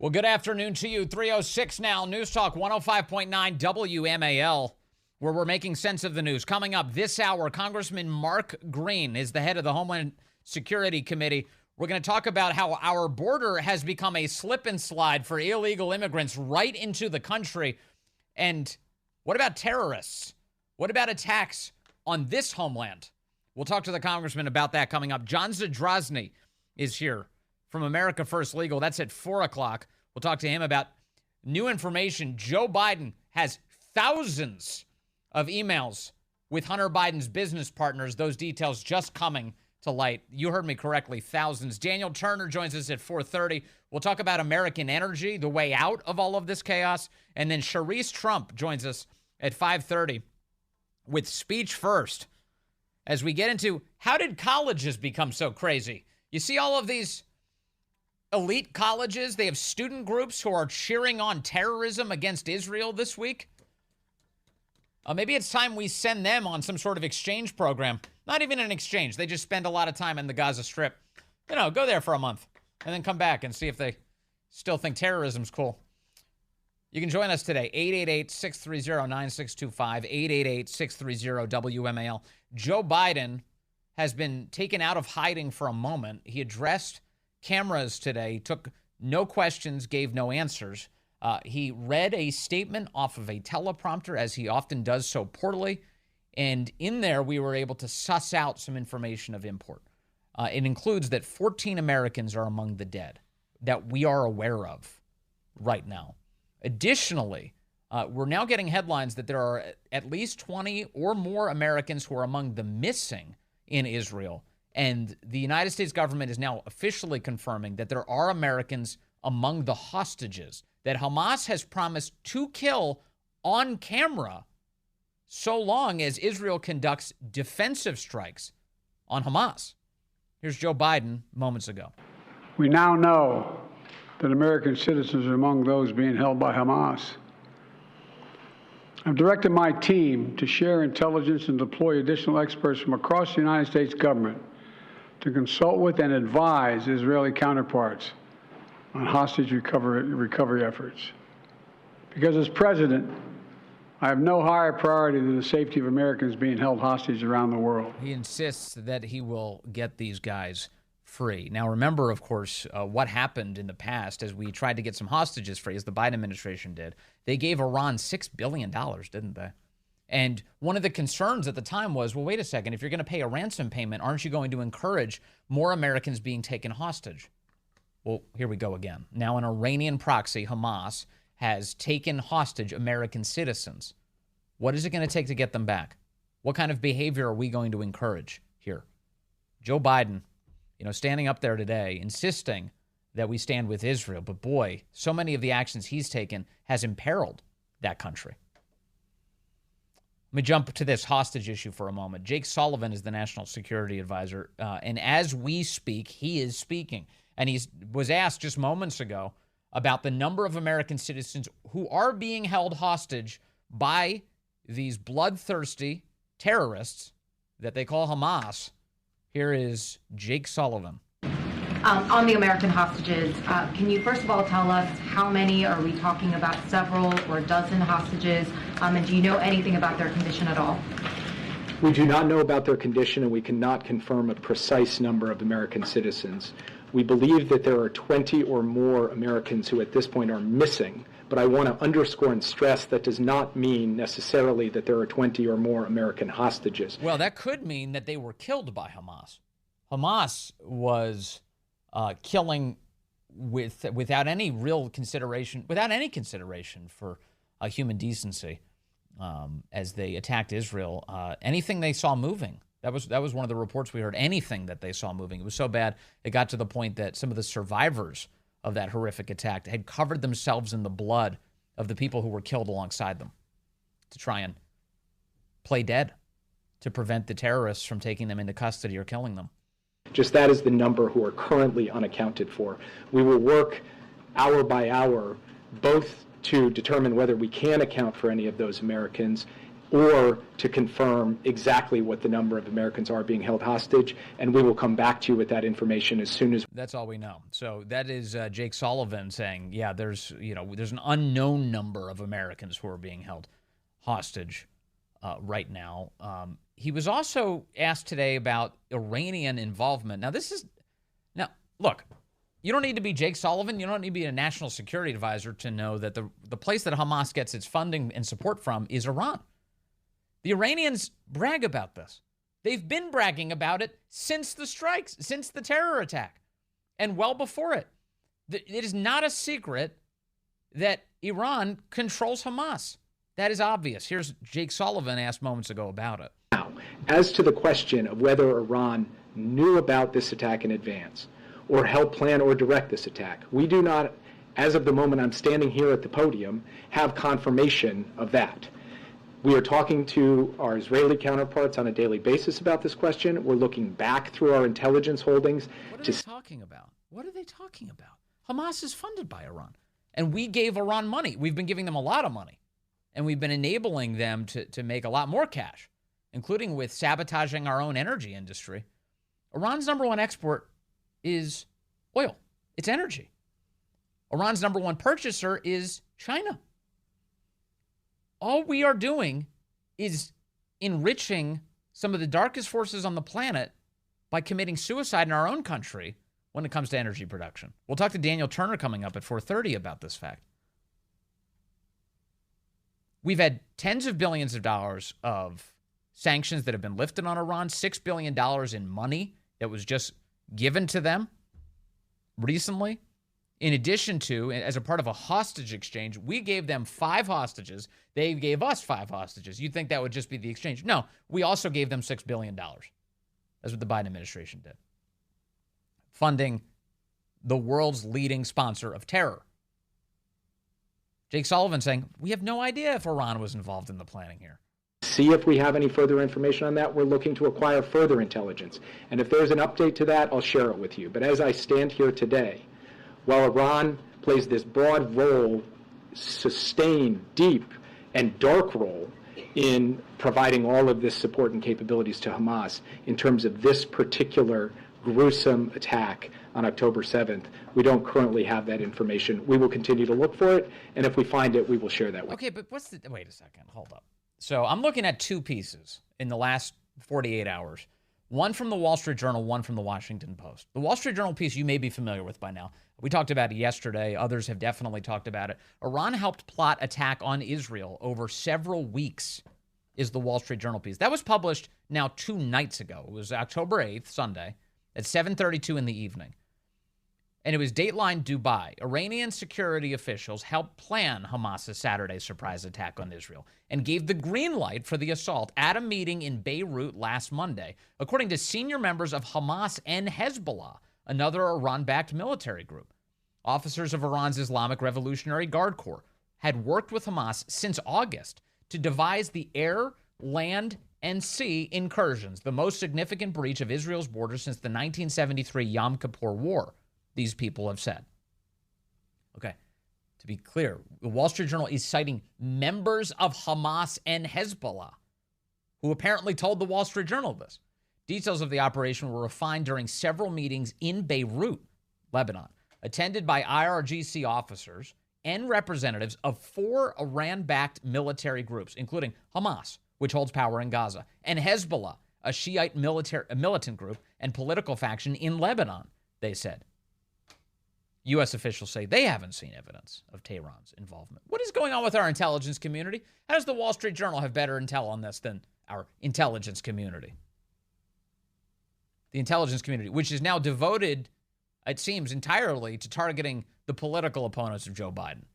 Well, good afternoon to you. 3:06 now. News Talk 105.9 WMAL, where we're making sense of the news. Coming up this hour, Congressman Mark Green is the head of the Homeland Security Committee. We're going to talk about how our border has become a slip and slide for illegal immigrants right into the country. And what about terrorists? What about attacks on this homeland? We'll talk to the congressman about that coming up. John Zadrozny is here from America First Legal. That's at 4 o'clock. We'll talk to him about new information. Joe Biden has thousands of emails with Hunter Biden's business partners. Those details just coming to light. You heard me correctly, thousands. Daniel Turner joins us at 4:30. We'll talk about American energy, the way out of all of this chaos. And then Charisse Trump joins us at 5:30 with Speech First as we get into how did colleges become so crazy? You see all of these elite colleges, they have student groups who are cheering on terrorism against Israel this week. Maybe it's time we send them on some sort of exchange program. Not even an exchange. They just spend a lot of time in the Gaza Strip. Go there for a month and then come back and see if they still think terrorism's cool. You can join us today, 888-630-9625, 888-630-WMAL. Joe Biden has been taken out of hiding for a moment. He addressed cameras today, took no questions, gave no answers. He read a statement off of a teleprompter, as he often does so poorly. And in there, we were able to suss out some information of import. It includes that 14 Americans are among the dead that we are aware of right now. Additionally, we're now getting headlines that there are at least 20 or more Americans who are among the missing in Israel. And the United States government is now officially confirming that there are Americans among the hostages that Hamas has promised to kill on camera so long as Israel conducts defensive strikes on Hamas. Here's Joe Biden moments ago. We now know that American citizens are among those being held by Hamas. I've directed my team to share intelligence and deploy additional experts from across the United States government to consult with and advise Israeli counterparts on hostage recovery efforts. Because as president, I have no higher priority than the safety of Americans being held hostage around the world. He insists that he will get these guys free. Now, remember, of course, what happened in the past as we tried to get some hostages free, as the Biden administration did. They gave Iran $6 billion, didn't they? And one of the concerns at the time was, well, wait a second, if you're going to pay a ransom payment, aren't you going to encourage more Americans being taken hostage? Well, here we go again. Now an Iranian proxy, Hamas, has taken hostage American citizens. What is it going to take to get them back? What kind of behavior are we going to encourage here? Joe Biden, standing up there today, insisting that we stand with Israel. But boy, so many of the actions he's taken has imperiled that country. Let me jump to this hostage issue for a moment. Jake Sullivan is the National Security Advisor, and as we speak, he is speaking. And he was asked just moments ago about the number of American citizens who are being held hostage by these bloodthirsty terrorists that they call Hamas. Here is Jake Sullivan. On the American hostages, can you first of all tell us how many are we talking about, several or a dozen hostages, and do you know anything about their condition at all? We do not know about their condition, and we cannot confirm a precise number of American citizens. We believe that there are 20 or more Americans who at this point are missing, but I want to underscore and stress that does not mean necessarily that there are 20 or more American hostages. Well, that could mean that they were killed by Hamas. Hamas was killing without any real consideration, for human decency, as they attacked Israel. Anything they saw moving. That was one of the reports we heard. Anything that they saw moving. It was so bad it got to the point that some of the survivors of that horrific attack had covered themselves in the blood of the people who were killed alongside them to try and play dead, to prevent the terrorists from taking them into custody or killing them. Just that is the number who are currently unaccounted for. We will work hour by hour both to determine whether we can account for any of those Americans or to confirm exactly what the number of Americans are being held hostage, and we will come back to you with that information as soon as. That's all we know. So that is Jake Sullivan saying, yeah, there's an unknown number of Americans who are being held hostage right now. He was also asked today about Iranian involvement. Now, look, you don't need to be Jake Sullivan. You don't need to be a national security advisor to know that the place that Hamas gets its funding and support from is Iran. The Iranians brag about this. They've been bragging about it since the strikes, since the terror attack, and well before it. It is not a secret that Iran controls Hamas. That is obvious. Here's Jake Sullivan asked moments ago about it. Now, as to the question of whether Iran knew about this attack in advance or helped plan or direct this attack, we do not, as of the moment I'm standing here at the podium, have confirmation of that. We are talking to our Israeli counterparts on a daily basis about this question. We're looking back through our intelligence holdings. What are they talking about? What are they talking about? Hamas is funded by Iran, and we gave Iran money. We've been giving them a lot of money, and we've been enabling them to make a lot more cash, including with sabotaging our own energy industry. Iran's number one export is oil. It's energy. Iran's number one purchaser is China. All we are doing is enriching some of the darkest forces on the planet by committing suicide in our own country when it comes to energy production. We'll talk to Daniel Turner coming up at 4:30 about this fact. We've had tens of billions of dollars of sanctions that have been lifted on Iran, $6 billion in money that was just given to them recently. In addition to, as a part of a hostage exchange, we gave them 5 hostages. They gave us 5 hostages. You'd think that would just be the exchange. No, we also gave them $6 billion. That's what the Biden administration did. Funding the world's leading sponsor of terror. Jake Sullivan saying, we have no idea if Iran was involved in the planning here. See if we have any further information on that. We're looking to acquire further intelligence. And if there's an update to that, I'll share it with you. But as I stand here today, while Iran plays this broad role, sustained, deep, and dark role in providing all of this support and capabilities to Hamas in terms of this particular gruesome attack on October 7th, we don't currently have that information. We will continue to look for it, and if we find it, we will share that with you. Okay, but wait a second, hold up. So I'm looking at 2 pieces in the last 48 hours. One from the Wall Street Journal, one from the Washington Post. The Wall Street Journal piece you may be familiar with by now. We talked about it yesterday. Others have definitely talked about it. Iran helped plot attack on Israel over several weeks, is the Wall Street Journal piece. That was published now 2 nights ago. It was October 8th, Sunday, at 7:32 in the evening. And it was Dateline Dubai. Iranian security officials helped plan Hamas's Saturday surprise attack on Israel and gave the green light for the assault at a meeting in Beirut last Monday, according to senior members of Hamas and Hezbollah, another Iran-backed military group. Officers of Iran's Islamic Revolutionary Guard Corps had worked with Hamas since August to devise the air, land, and sea incursions, the most significant breach of Israel's border since the 1973 Yom Kippur War, these people have said. Okay, to be clear, the Wall Street Journal is citing members of Hamas and Hezbollah, who apparently told the Wall Street Journal this. Details of the operation were refined during several meetings in Beirut, Lebanon, attended by IRGC officers and representatives of 4 Iran-backed military groups, including Hamas, which holds power in Gaza, and Hezbollah, a Shiite militant group and political faction in Lebanon, they said. U.S. officials say they haven't seen evidence of Tehran's involvement. What is going on with our intelligence community? How does the Wall Street Journal have better intel on this than our intelligence community? The intelligence community, which is now devoted, it seems, entirely to targeting the political opponents of Joe Biden.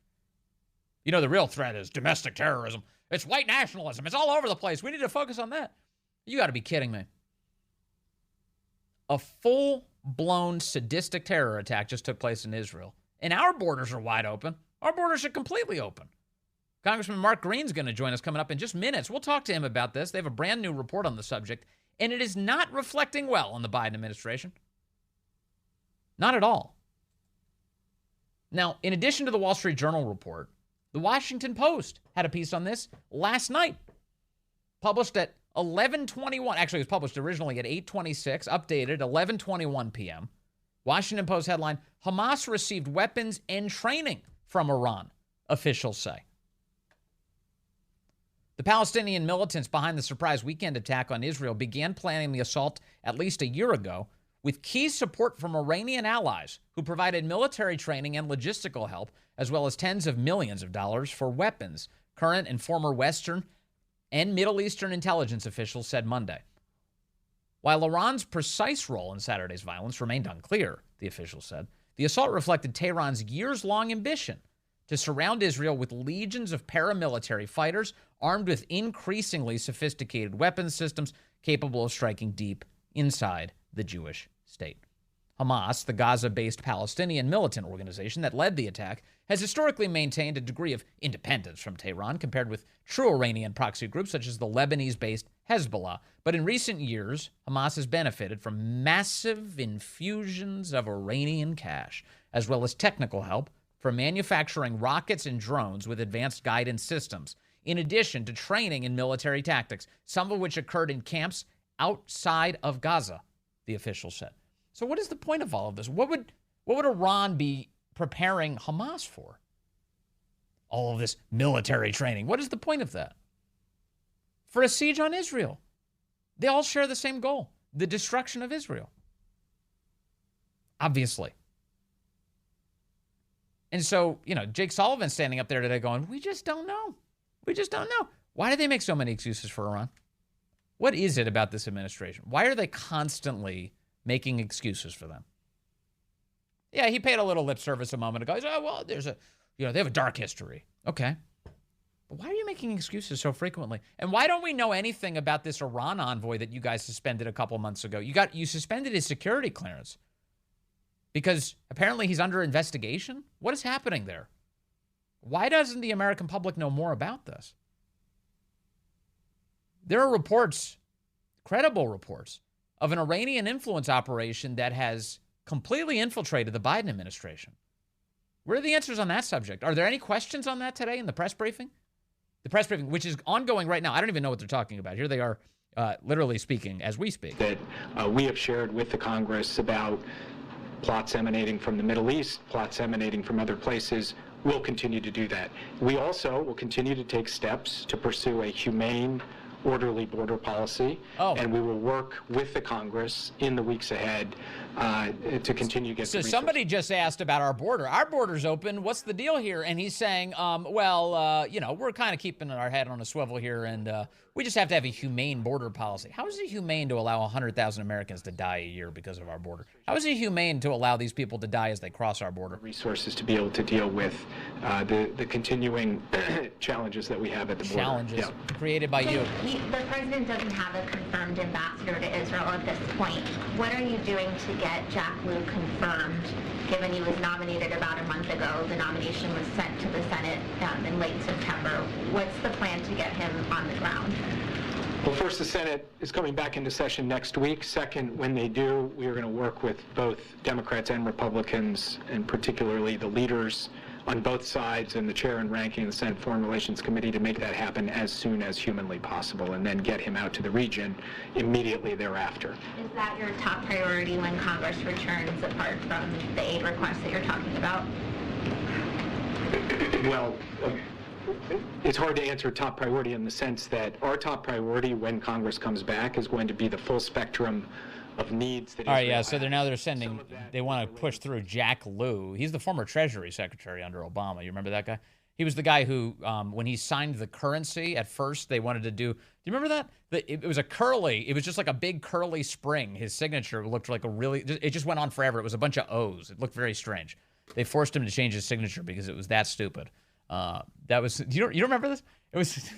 You know, the real threat is domestic terrorism. It's white nationalism. It's all over the place. We need to focus on that. You got to be kidding me. A full-blown sadistic terror attack just took place in Israel, and our borders are wide open. Our borders are completely open. Congressman Mark Green's going to join us coming up in just minutes. We'll talk to him about this. They have a brand new report on the subject, and it is not reflecting well on the Biden administration. Not at all. Now, in addition to the Wall Street Journal report, the Washington Post had a piece on this last night. published at 11:21. Actually, it was published originally at 8:26, updated 11:21 p.m. Washington Post headline, Hamas received weapons and training from Iran, officials say. The Palestinian militants behind the surprise weekend attack on Israel began planning the assault at least a year ago with key support from Iranian allies who provided military training and logistical help, as well as tens of millions of dollars for weapons, current and former Western and Middle Eastern intelligence officials said Monday. While Iran's precise role in Saturday's violence remained unclear, the officials said, the assault reflected Tehran's years-long ambition to surround Israel with legions of paramilitary fighters armed with increasingly sophisticated weapons systems capable of striking deep inside the Jewish state. Hamas, the Gaza-based Palestinian militant organization that led the attack, has historically maintained a degree of independence from Tehran compared with true Iranian proxy groups such as the Lebanese-based Hezbollah. But in recent years, Hamas has benefited from massive infusions of Iranian cash, as well as technical help for manufacturing rockets and drones with advanced guidance systems, in addition to training in military tactics, some of which occurred in camps outside of Gaza, the officials said. So what is the point of all of this? What would Iran be preparing Hamas for? All of this military training. What is the point of that? For a siege on Israel. They all share the same goal, the destruction of Israel. Obviously. And so, Jake Sullivan standing up there today going, we just don't know. We just don't know. Why do they make so many excuses for Iran? What is it about this administration? Why are they constantly making excuses for them? Yeah, he paid a little lip service a moment ago. He said, oh, well, they have a dark history. Okay. But why are you making excuses so frequently? And why don't we know anything about this Iran envoy that you guys suspended a couple months ago? You suspended his security clearance because apparently he's under investigation? What is happening there? Why doesn't the American public know more about this? There are reports, credible reports, of an Iranian influence operation that has completely infiltrated the Biden administration. Where are the answers on that subject? Are there any questions on that today in the press briefing? The press briefing, which is ongoing right now. I don't even know what they're talking about. Here they are literally speaking as we speak. That we have shared with the Congress about plots emanating from the Middle East, plots emanating from other places. We'll continue to do that. We also will continue to take steps to pursue a humane, orderly border policy, and we will work with the Congress in the weeks ahead to continue to get So somebody just asked about our border. Our border's open. What's the deal here? And he's saying, we're kind of keeping our head on a swivel here, and we just have to have a humane border policy. How is it humane to allow 100,000 Americans to die a year because of our border? How is it humane to allow these people to die as they cross our border? Resources to be able to deal with the continuing challenges that we have at the border. Challenges created by you. The president doesn't have a confirmed ambassador to Israel at this point. What are you doing to get Jack Lew confirmed, given he was nominated about a month ago? The nomination was sent to the Senate in late September. What's the plan to get him on the ground? Well, first, the Senate is coming back into session next week. Second, when they do, we are going to work with both Democrats and Republicans, and particularly the leaders on both sides and the chair and ranking of the Senate Foreign Relations Committee to make that happen as soon as humanly possible, and then get him out to the region immediately thereafter. Is that your top priority when Congress returns, apart from the aid requests that you're talking about? Well, it's hard to answer top priority in the sense that our top priority when Congress comes back is going to be the full spectrum of needs that All right, Israel yeah, so has. they're sending, they want to push through Jack Lew. He's the former Treasury Secretary under Obama. You remember that guy? He was the guy who, when he signed the currency, at first they wanted to do you remember that? It was it was just like a big curly spring. His signature looked like it just went on forever. It was a bunch of O's. It looked very strange. They forced him to change his signature because it was that stupid. That was, you don't remember this? It was,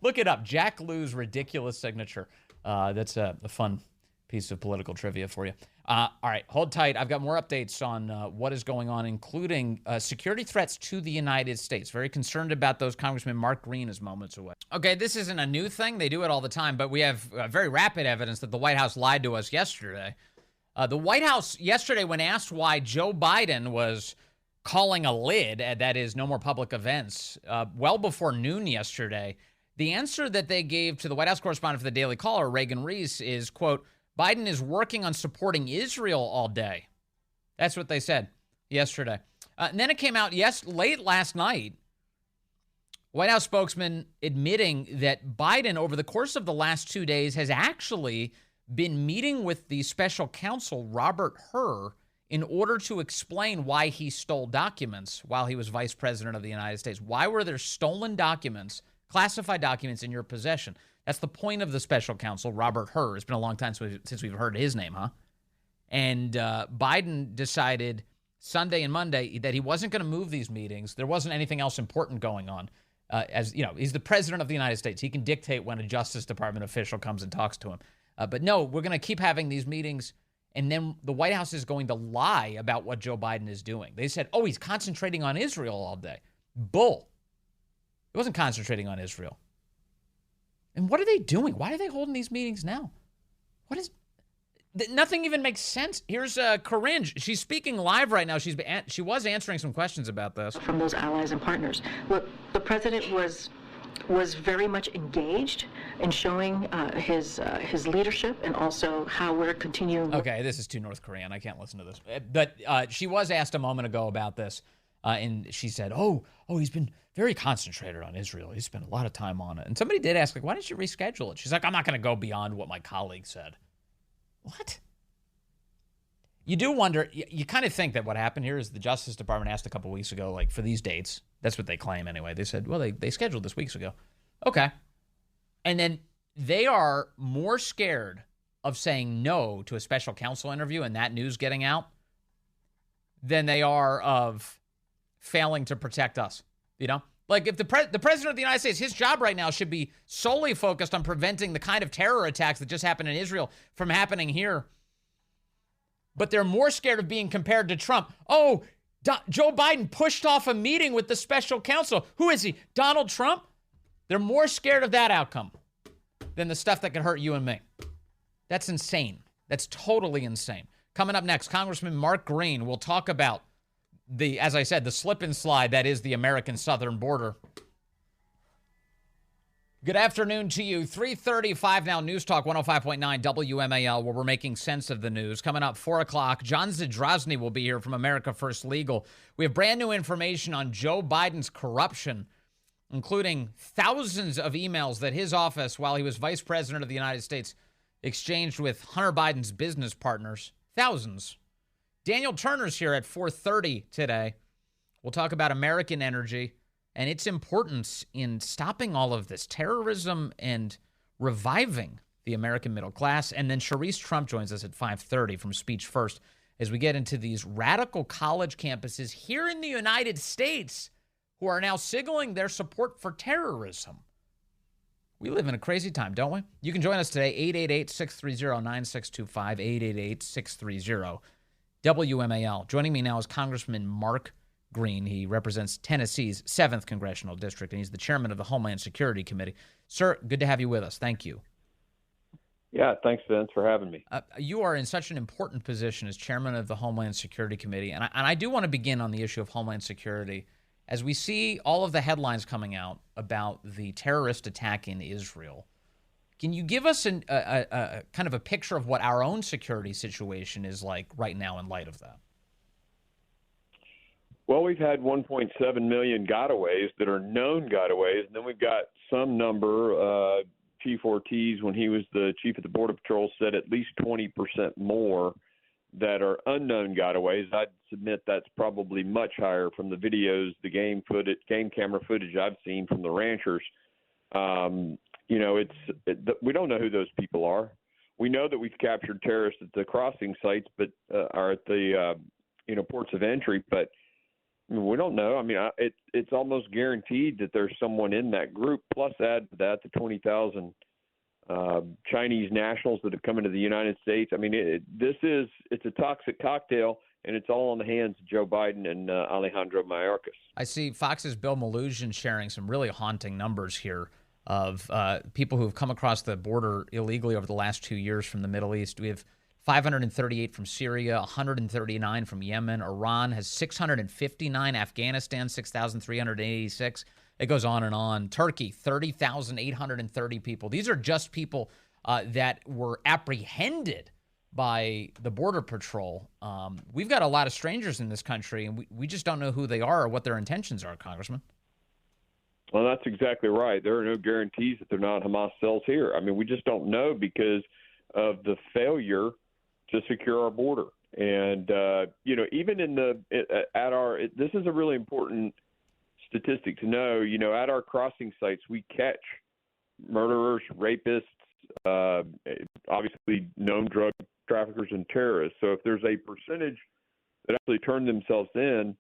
look it up, Jack Lew's ridiculous signature. That's a fun piece of political trivia for you. All right, hold tight. I've got more updates on what is going on, including security threats to the United States. Very concerned about those. Congressman Mark Green is moments away. Okay, this isn't a new thing. They do it all the time, but we have very rapid evidence that the White House lied to us yesterday. The White House yesterday, when asked why Joe Biden was calling a lid, that is, no more public events, well before noon yesterday, The answer that they gave to the White House correspondent for the Daily Caller, Reagan Reese, is, quote, Biden is working on supporting Israel all day. That's what they said yesterday. And then it came out late last night, White House spokesman admitting that Biden, over the course of the last 2 days, has actually been meeting with the special counsel, Robert Hur, in order to explain why he stole documents while he was vice president of the United States. Why were there stolen documents, classified documents in your possession? That's the point of the special counsel, Robert Hur. It's been a long time since we've heard his name, huh? And Biden decided Sunday and Monday that he wasn't going to move these meetings. There wasn't anything else important going on. As you know, he's the president of the United States. He can dictate when a Justice Department official comes and talks to him. But no, we're going to keep having these meetings. And then the White House is going to lie about what Joe Biden is doing. They said, oh, he's concentrating on Israel all day. Bull. He wasn't concentrating on Israel. And what are they doing? Why are they holding these meetings now? Nothing even makes sense. Here's Corinne. She's speaking live right now. She was answering some questions about this. From those allies and partners. Look, the president was very much engaged in showing his leadership and also how we're continuing. Okay, this is too North Korean. I can't listen to this. But she was asked a moment ago about this, and she said, oh, he's been very concentrated on Israel. He spent a lot of time on it. And somebody did ask, like, why didn't you reschedule it? She's like, I'm not going to go beyond what my colleague said. What? You do wonder, you kind of think that what happened here is the Justice Department asked a couple weeks ago, like, for these dates. That's what they claim anyway. They said, well, they scheduled this weeks ago. Okay. And then they are more scared of saying no to a special counsel interview and that news getting out than they are of failing to protect us. You know? Like, if the president of the United States, his job right now should be solely focused on preventing the kind of terror attacks that just happened in Israel from happening here. But they're more scared of being compared to Trump. Oh, Joe Biden pushed off a meeting with the special counsel. Who is he? Donald Trump? They're more scared of that outcome than the stuff that could hurt you and me. That's insane. That's totally insane. Coming up next, Congressman Mark Green will talk about as I said, the slip and slide that is the American southern border. Good afternoon to you. 3:35 now, News Talk 105.9 WMAL, where we're making sense of the news. Coming up 4 o'clock, John Zadrozny will be here from America First Legal. We have brand new information on Joe Biden's corruption, including thousands of emails that his office, while he was vice president of the United States, exchanged with Hunter Biden's business partners. Thousands. Daniel Turner's here at 4:30 today. We'll talk about American energy and its importance in stopping all of this terrorism and reviving the American middle class. And then Sharice Trump joins us at 5:30 from Speech First as we get into these radical college campuses here in the United States who are now signaling their support for terrorism. We live in a crazy time, don't we? You can join us today, 888-630-9625, 888-630 WMAL. Joining me now is Congressman Mark Green. He represents Tennessee's 7th Congressional District, and he's the chairman of the Homeland Security Committee. Sir, good to have you with us. Thank you. Yeah, thanks, Vince, for having me. You are in such an important position as chairman of the Homeland Security Committee, and I do want to begin on the issue of Homeland Security. As we see all of the headlines coming out about the terrorist attack in Israel, can you give us a kind of a picture of what our own security situation is like right now in light of that? Well, we've had 1.7 million gotaways that are known gotaways, and then we've got some number, Chief Ortiz, when he was the chief of the Border Patrol, said at least 20% more that are unknown gotaways. I'd submit that's probably much higher from the videos, the game camera footage I've seen from the ranchers. We don't know who those people are. We know that we've captured terrorists at the crossing sites, but are at the ports of entry. But we don't know. I mean, it's almost guaranteed that there's someone in that group. Plus, add to that the 20,000 Chinese nationals that have come into the United States. I mean, it's a toxic cocktail, and it's all in the hands of Joe Biden and Alejandro Mayorkas. I see Fox's Bill Malugin sharing some really haunting numbers here of people who have come across the border illegally over the last 2 years from the Middle East. We have 538 from Syria, 139 from Yemen. Iran has 659, Afghanistan 6,386, It goes on and on. Turkey, 30,830 people. These are just people that were apprehended by the Border Patrol. We've got a lot of strangers in this country, and we just don't know who they are or what their intentions are, Congressman. Well, that's exactly right. There are no guarantees that they're not Hamas cells here. I mean, we just don't know because of the failure to secure our border. And, even this is a really important statistic to know, at our crossing sites, we catch murderers, rapists, obviously known drug traffickers and terrorists. So if there's a percentage that actually turn themselves in,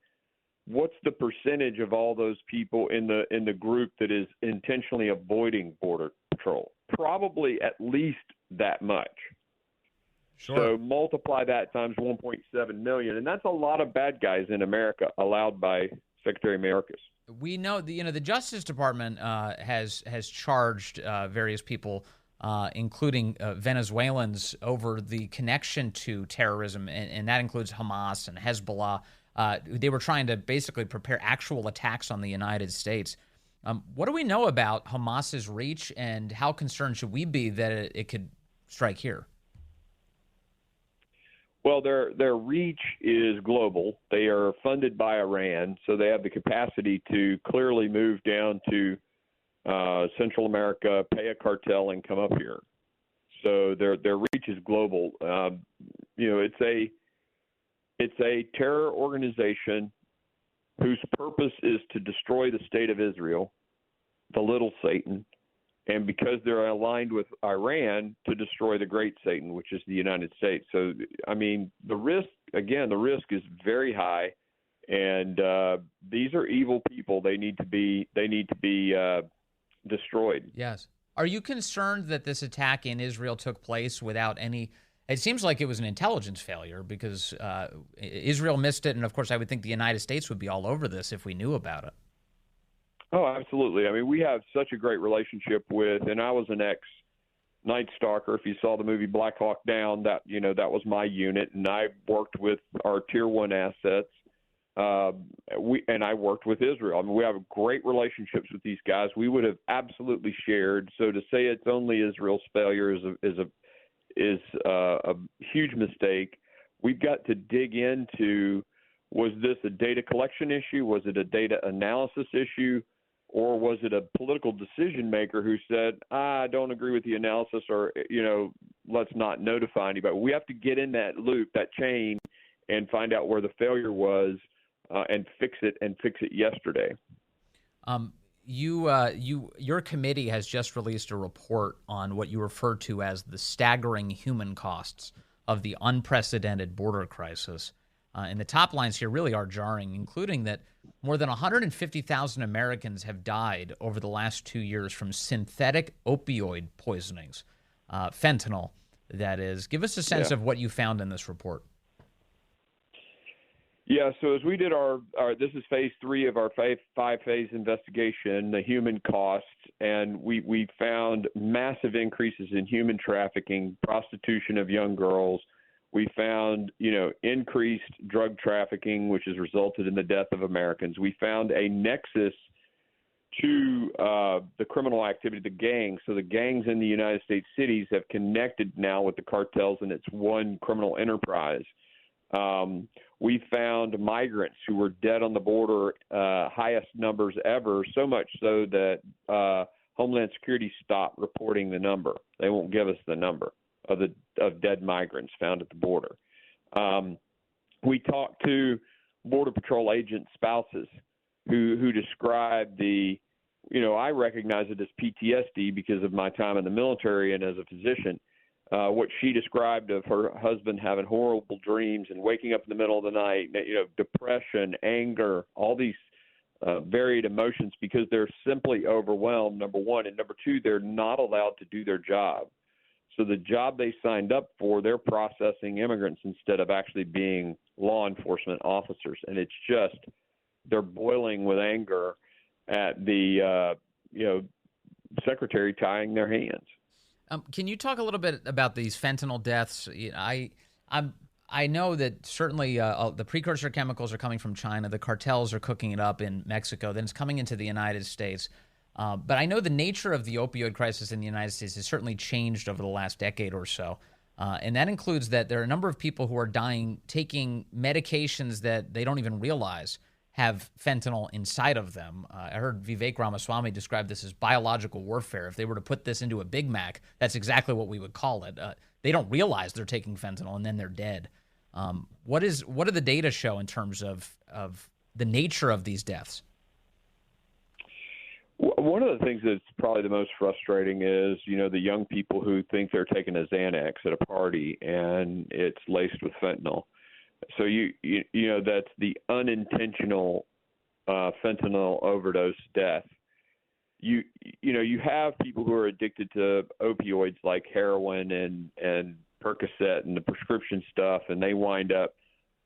what's the percentage of all those people in the group that is intentionally avoiding Border Patrol? Probably at least that much. Sure. So multiply that times 1.7 million, and that's a lot of bad guys in America allowed by Secretary Mayorkas. We know the Justice Department has charged various people, including Venezuelans, over the connection to terrorism, and that includes Hamas and Hezbollah. They were trying to basically prepare actual attacks on the United States. What do we know about Hamas's reach, and how concerned should we be that it could strike here? Well, their reach is global. They are funded by Iran, so they have the capacity to clearly move down to Central America, pay a cartel, and come up here. So their reach is global. It's a terror organization whose purpose is to destroy the state of Israel, the little Satan, and because they're aligned with Iran, to destroy the great Satan, which is the United States. So, I mean, the risk is very high, and these are evil people. They need to be destroyed. Yes. Are you concerned that this attack in Israel took place without any? It seems like it was an intelligence failure because Israel missed it, and of course, I would think the United States would be all over this if we knew about it. Oh, absolutely. I mean, we have such a great relationship with, and I was an ex-Night Stalker. If you saw the movie Black Hawk Down, that was my unit, and I worked with our Tier 1 assets. And I worked with Israel. I mean, we have great relationships with these guys. We would have absolutely shared. So to say it's only Israel's failure is a huge mistake. We've got to dig into, was this a data collection issue? Was it a data analysis issue? Or was it a political decision maker who said, I don't agree with the analysis, or, let's not notify anybody? We have to get in that loop, that chain, and find out where the failure was and fix it yesterday. Your committee has just released a report on what you refer to as the staggering human costs of the unprecedented border crisis. And the top lines here really are jarring, including that more than 150,000 Americans have died over the last 2 years from synthetic opioid poisonings, fentanyl, that is. Give us a sense of what you found in this report. Yeah, so as we did our this is phase 3 of our five-phase investigation, the human costs, and we found massive increases in human trafficking, prostitution of young girls. We found, increased drug trafficking, which has resulted in the death of Americans. We found a nexus to the criminal activity, the gangs. So the gangs in the United States cities have connected now with the cartels, and it's one criminal enterprise. We found migrants who were dead on the border, highest numbers ever, so much so that Homeland Security stopped reporting the number. They won't give us the number of dead migrants found at the border. We talked to Border Patrol agent spouses who described I recognize it as PTSD because of my time in the military and as a physician. What she described of her husband having horrible dreams and waking up in the middle of the night, depression, anger, all these varied emotions because they're simply overwhelmed, number one. And number two, they're not allowed to do their job. So the job they signed up for, they're processing immigrants instead of actually being law enforcement officers. And it's just, they're boiling with anger at the, secretary tying their hands. Can you talk a little bit about these fentanyl deaths? I know that certainly the precursor chemicals are coming from China. The cartels are cooking it up in Mexico. Then it's coming into the United States. But I know the nature of the opioid crisis in the United States has certainly changed over the last decade or so. And that includes that there are a number of people who are dying taking medications that they don't even realize have fentanyl inside of them. I heard Vivek Ramaswamy describe this as biological warfare. If they were to put this into a Big Mac, that's exactly what we would call it. They don't realize they're taking fentanyl, and then they're dead. What do the data show in terms of the nature of these deaths? One of the things that's probably the most frustrating is, the young people who think they're taking a Xanax at a party and it's laced with fentanyl. So that's the unintentional fentanyl overdose death. You have people who are addicted to opioids like heroin and Percocet and the prescription stuff, and they wind up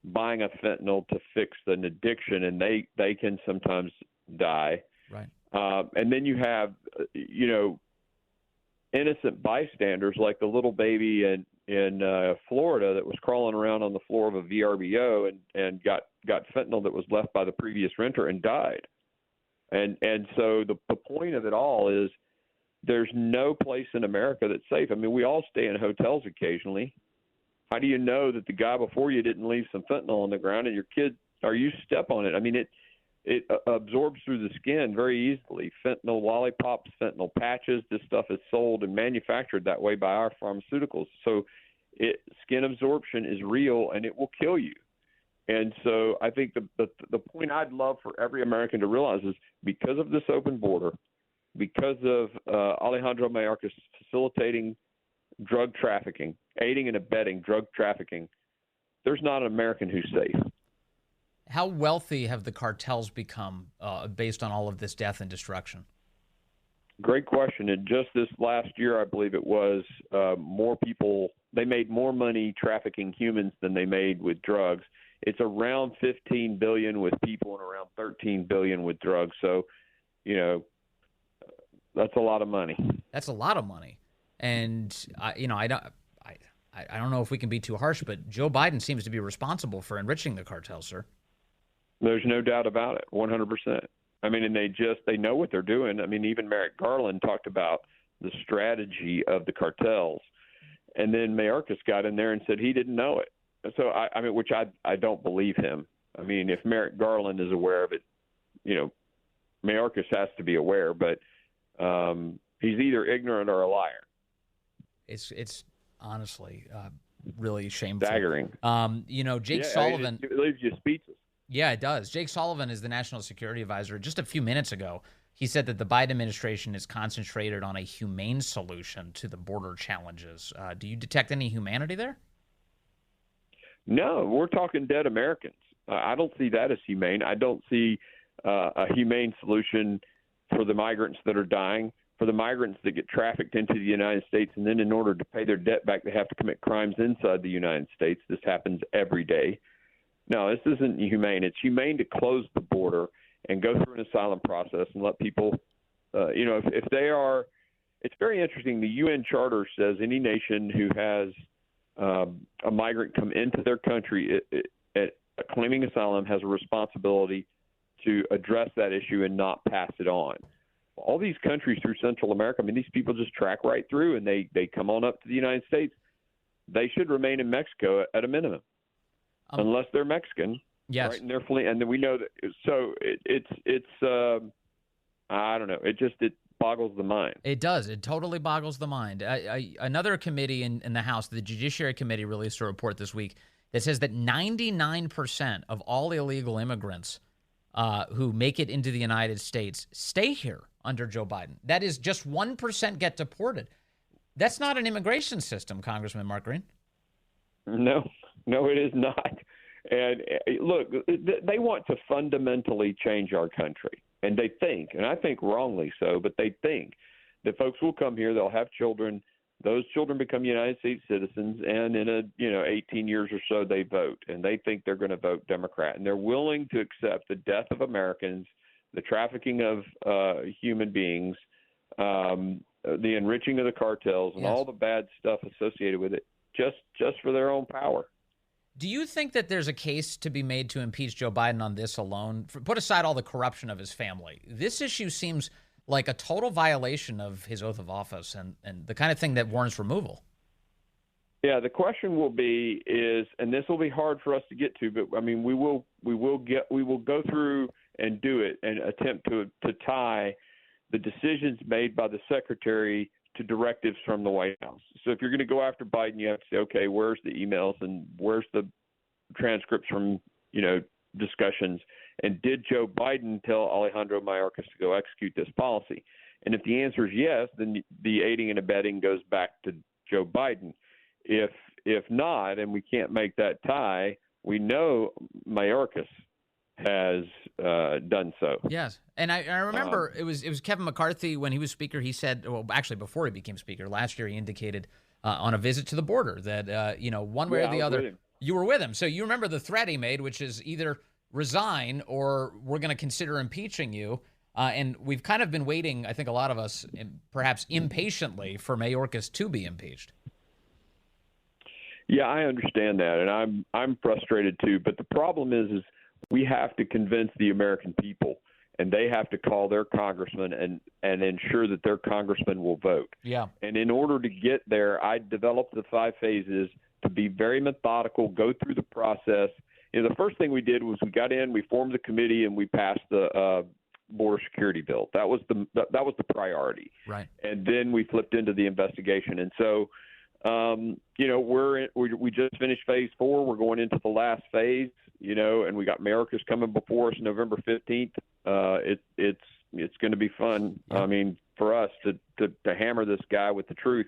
buying a fentanyl to fix an addiction, and they can sometimes die. Right. And then you have, innocent bystanders like the little baby in Florida that was crawling around on the floor of a VRBO and got fentanyl that was left by the previous renter and died. And so the point of it all is there's no place in America that's safe. I mean, we all stay in hotels occasionally. How do you know that the guy before you didn't leave some fentanyl on the ground and your kid, or you step on it? I mean, it absorbs through the skin very easily. Fentanyl lollipops, fentanyl patches, this stuff is sold and manufactured that way by our pharmaceuticals. So skin absorption is real, and it will kill you. And so I think the point I'd love for every American to realize is because of this open border, because of Alejandro Mayorkas facilitating drug trafficking, aiding and abetting drug trafficking, there's not an American who's safe. How wealthy have the cartels become based on all of this death and destruction? Great question. And just this last year, I believe it was, more people, they made more money trafficking humans than they made with drugs. It's around $15 billion with people and around $13 billion with drugs. So, that's a lot of money. That's a lot of money. And, I don't know if we can be too harsh, but Joe Biden seems to be responsible for enriching the cartel, sir. There's no doubt about it, 100%. I mean, and they know what they're doing. I mean, even Merrick Garland talked about the strategy of the cartels. And then Mayorkas got in there and said he didn't know it. So, which I don't believe him. I mean, if Merrick Garland is aware of it, Mayorkas has to be aware, but he's either ignorant or a liar. It's honestly really shameful. Staggering. Jake Sullivan. It leaves you speechless. Yeah, it does. Jake Sullivan is the National Security Advisor. Just a few minutes ago, he said that the Biden administration is concentrated on a humane solution to the border challenges. Do you detect any humanity there? No, we're talking dead Americans. I don't see that as humane. I don't see a humane solution for the migrants that are dying, for the migrants that get trafficked into the United States, and then in order to pay their debt back, they have to commit crimes inside the United States. This happens every day. No, this isn't humane. It's humane to close the border and go through an asylum process and let people, if they are – it's very interesting. The UN Charter says any nation who has a migrant come into their country claiming asylum has a responsibility to address that issue and not pass it on. All these countries through Central America, I mean, these people just track right through and they come on up to the United States. They should remain in Mexico at a minimum. Unless they're Mexican, yes, right? And they're fleeing, and then we know that. So it's I don't know. It boggles the mind. It does. It totally boggles the mind. Another committee in the House, the Judiciary Committee, released a report this week that says that 99% of all illegal immigrants who make it into the United States stay here under Joe Biden. That is, just 1% get deported. That's not an immigration system, Congressman Mark Green. No, it is not. And look, they want to fundamentally change our country. And they think, and I think wrongly so, but they think that folks will come here, they'll have children, those children become United States citizens, and in 18 years or so they vote. And they think they're going to vote Democrat. And they're willing to accept the death of Americans, the trafficking of human beings, the enriching of the cartels, and all the bad stuff associated with it, just for their own power. Do you think that there's a case to be made to impeach Joe Biden on this alone? Put aside all the corruption of his family. This issue seems like a total violation of his oath of office and the kind of thing that warrants removal. Yeah, the question will be and this will be hard for us to get to, but I mean, we will go through and do it and attempt to tie the decisions made by the secretary to directives from the White House. So if you're going to go after Biden, you have to say, okay, where's the emails and where's the transcripts from, discussions? And did Joe Biden tell Alejandro Mayorkas to go execute this policy? And if the answer is yes, then the aiding and abetting goes back to Joe Biden. If not, and we can't make that tie, we know Mayorkas has done so. Yes, and I remember it was Kevin McCarthy when he was Speaker. He said, well, actually before he became Speaker last year, he indicated on a visit to the border that one way or the other, you were with him. So you remember the threat he made, which is either resign or we're going to consider impeaching you. And we've kind of been waiting, I think a lot of us, perhaps impatiently, for Mayorkas to be impeached. Yeah, I understand that, and I'm frustrated too. But the problem is we have to convince the American people, and they have to call their congressman and ensure that their congressman will vote. Yeah. And in order to get there, I developed the 5 phases to be very methodical, go through the process. The first thing we did was we got in, we formed the committee, and we passed the border security bill. That was the priority. Right. And then we flipped into the investigation, and so. We just finished phase 4. We're going into the last phase, and we got Mayorkas coming before us November 15th. It's going to be fun. Yeah. I mean, for us to hammer this guy with the truth.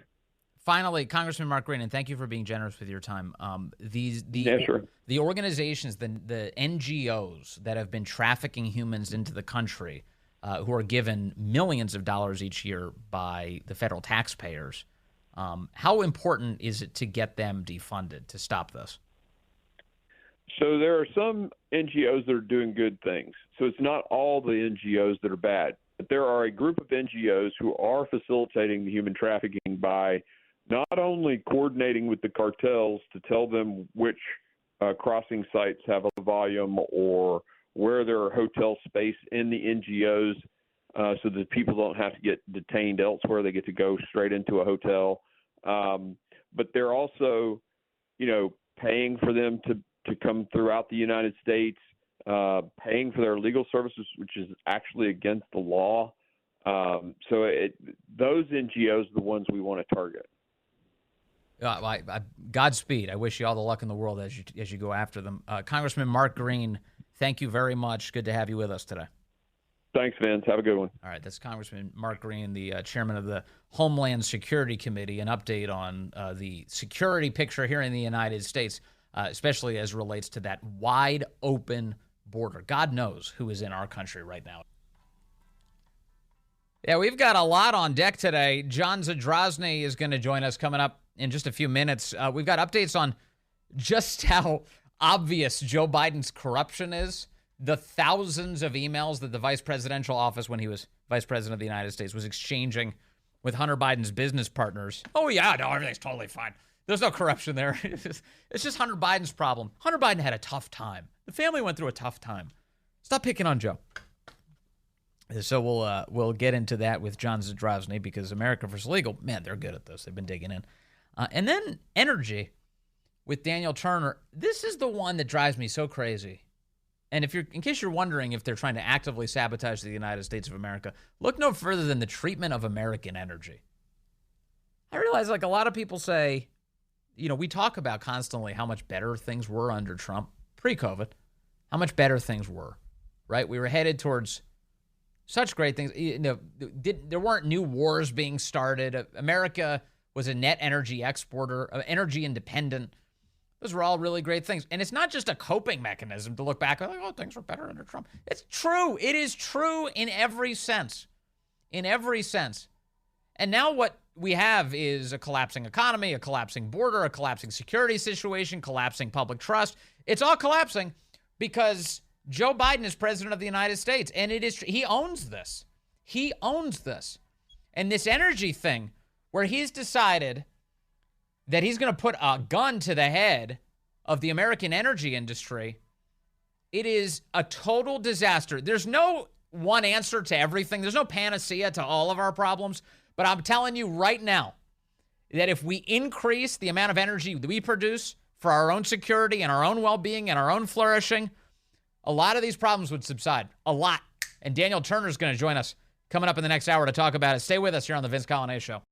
Finally, Congressman Mark Green, and thank you for being generous with your time. The organizations, the NGOs that have been trafficking humans into the country, who are given millions of dollars each year by the federal taxpayers. How important is it to get them defunded to stop this? So there are some NGOs that are doing good things. So it's not all the NGOs that are bad, but there are a group of NGOs who are facilitating the human trafficking by not only coordinating with the cartels to tell them which crossing sites have a volume or where there are hotel space in the NGOs, so that people don't have to get detained elsewhere. They get to go straight into a hotel. But they're also, paying for them to come throughout the United States, paying for their legal services, which is actually against the law. Those NGOs are the ones we want to target. Godspeed. I wish you all the luck in the world as you go after them. Congressman Mark Green, thank you very much. Good to have you with us today. Thanks, Vince. Have a good one. All right, that's Congressman Mark Green, the chairman of the Homeland Security Committee, an update on the security picture here in the United States, especially as relates to that wide open border. God knows who is in our country right now. Yeah, we've got a lot on deck today. John Zadrozny is going to join us coming up in just a few minutes. We've got updates on just how obvious Joe Biden's corruption is. The thousands of emails that the vice presidential office, when he was vice president of the United States, was exchanging with Hunter Biden's business partners. Oh, yeah, no, everything's totally fine. There's no corruption there. It's just Hunter Biden's problem. Hunter Biden had a tough time. The family went through a tough time. Stop picking on Joe. So we'll get into that with John Zadrozny because America First Legal, man, they're good at this. They've been digging in. And then energy with Daniel Turner. This is the one that drives me so crazy. And in case you're wondering if they're trying to actively sabotage the United States of America, look no further than the treatment of American energy. I realize, a lot of people say, we talk about constantly how much better things were under Trump, pre-COVID, how much better things were, right? We were headed towards such great things. There weren't new wars being started. America was a net energy exporter, energy independent. Those were all really great things. And it's not just a coping mechanism to look back and things were better under Trump. It's true. It is true in every sense. In every sense. And now what we have is a collapsing economy, a collapsing border, a collapsing security situation, collapsing public trust. It's all collapsing because Joe Biden is president of the United States. And he owns this. He owns this. And this energy thing where he's decided that he's going to put a gun to the head of the American energy industry, it is a total disaster. There's no one answer to everything. There's no panacea to all of our problems. But I'm telling you right now that if we increase the amount of energy that we produce for our own security and our own well-being and our own flourishing, a lot of these problems would subside. A lot. And Daniel Turner is going to join us coming up in the next hour to talk about it. Stay with us here on the Vince Coglianese Show.